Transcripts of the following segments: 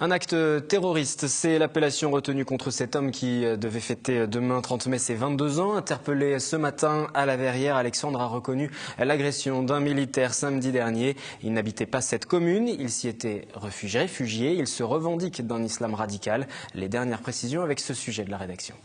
Un acte terroriste, c'est l'appellation retenue contre cet homme qui devait fêter demain 30 mai ses 22 ans. Interpellé ce matin à la Verrière, Alexandre a reconnu l'agression d'un militaire samedi dernier. Il n'habitait pas cette commune, il s'y était réfugié. Il se revendique d'un islam radical. Les dernières précisions avec ce sujet de la rédaction.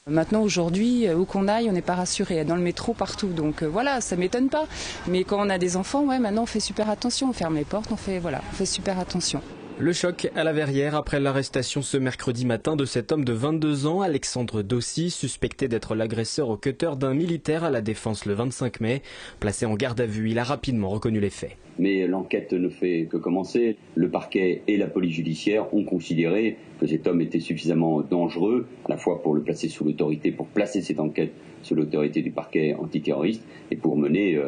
Maintenant, aujourd'hui, où qu'on aille, on n'est pas rassuré. Dans le métro, partout. Donc voilà, ça m'étonne pas. Mais quand on a des enfants, maintenant on fait super attention. On ferme les portes, on fait super attention. Le choc à la Verrière après l'arrestation ce mercredi matin de cet homme de 22 ans, Alexandre Dossi, suspecté d'être l'agresseur au cutter d'un militaire à la Défense le 25 mai. Placé en garde à vue, il a rapidement reconnu les faits. Mais l'enquête ne fait que commencer. Le parquet et la police judiciaire ont considéré que cet homme était suffisamment dangereux, à la fois pour le placer sous l'autorité, pour placer cette enquête sous l'autorité du parquet antiterroriste et pour mener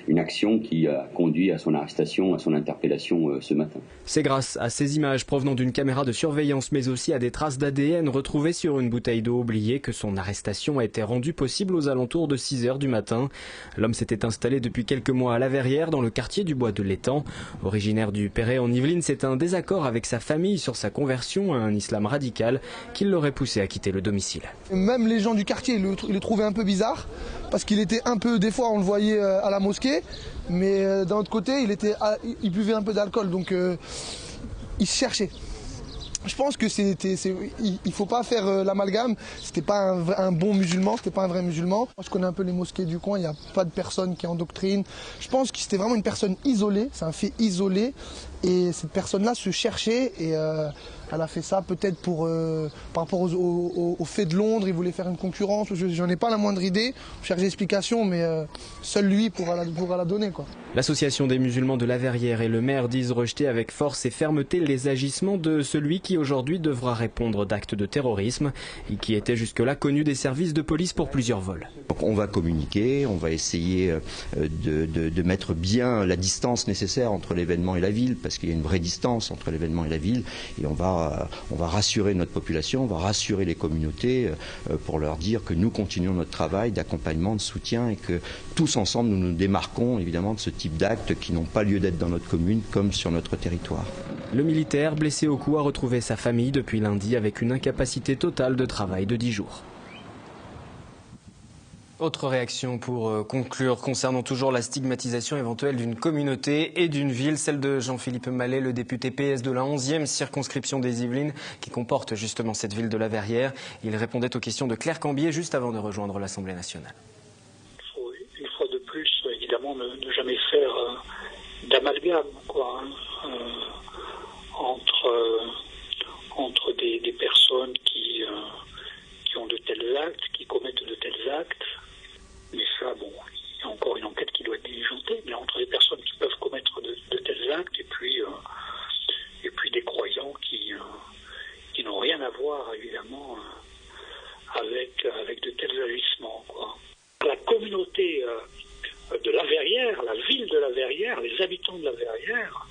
une action qui a conduit à son arrestation, à son interpellation ce matin. C'est grâce à ces images provenant d'une caméra de surveillance, mais aussi à des traces d'ADN retrouvées sur une bouteille d'eau oubliée, que son arrestation a été rendue possible aux alentours de 6 h du matin. L'homme s'était installé depuis quelques mois à la Verrière, dans le quartier du Bois de l'Étang. Originaire du Perret en Yvelines, c'est un désaccord avec sa famille sur sa conversion à un islam radical qui l'aurait poussé à quitter le domicile. Même les gens du quartier le trouvaient un peu bizarre, parce qu'il était un peu, des fois on le voyait à la mosquée, mais d'un autre côté il buvait un peu d'alcool, donc il se cherchait. Je pense que il faut pas faire l'amalgame. C'était pas un bon musulman, c'était pas un vrai musulman. Moi, je connais un peu les mosquées du coin, il n'y a pas de personne qui endoctrine. Je pense que c'était vraiment une personne isolée, c'est un fait isolé. Et cette personne-là se cherchait et elle a fait ça peut-être par rapport au fait de Londres, il voulait faire une concurrence. J'en ai pas la moindre idée, je cherche des explications, mais seul lui pourra la donner, quoi. L'association des musulmans de la Verrière et le maire disent rejeter avec force et fermeté les agissements de celui qui aujourd'hui devra répondre d'actes de terrorisme et qui était jusque-là connu des services de police pour plusieurs vols. Donc on va communiquer, on va essayer de mettre bien la distance nécessaire entre l'événement et la ville, parce qu'il y a une vraie distance entre l'événement et la ville, et on va rassurer notre population, on va rassurer les communautés pour leur dire que nous continuons notre travail d'accompagnement, de soutien, et que tous ensemble nous nous démarquons évidemment de ce type d'actes qui n'ont pas lieu d'être dans notre commune comme sur notre territoire. Le militaire blessé au cou a retrouvé sa famille depuis lundi avec une incapacité totale de travail de 10 jours. Autre réaction pour conclure concernant toujours la stigmatisation éventuelle d'une communauté et d'une ville, celle de Jean-Philippe Mallet, le député PS de la 11e circonscription des Yvelines qui comporte justement cette ville de la Verrière. Il répondait aux questions de Claire Cambier juste avant de rejoindre l'Assemblée nationale. Il faut une fois de plus évidemment ne jamais faire d'amalgame entre des personnes qui ont de tels actes, qui commettent de tels actes. Mais ça, bon, il y a encore une enquête qui doit être diligentée, mais entre des personnes qui peuvent commettre de tels actes et puis des croyants qui n'ont rien à voir, évidemment, avec de tels agissements, quoi. La communauté de la Verrière, la ville de la Verrière, les habitants de la Verrière,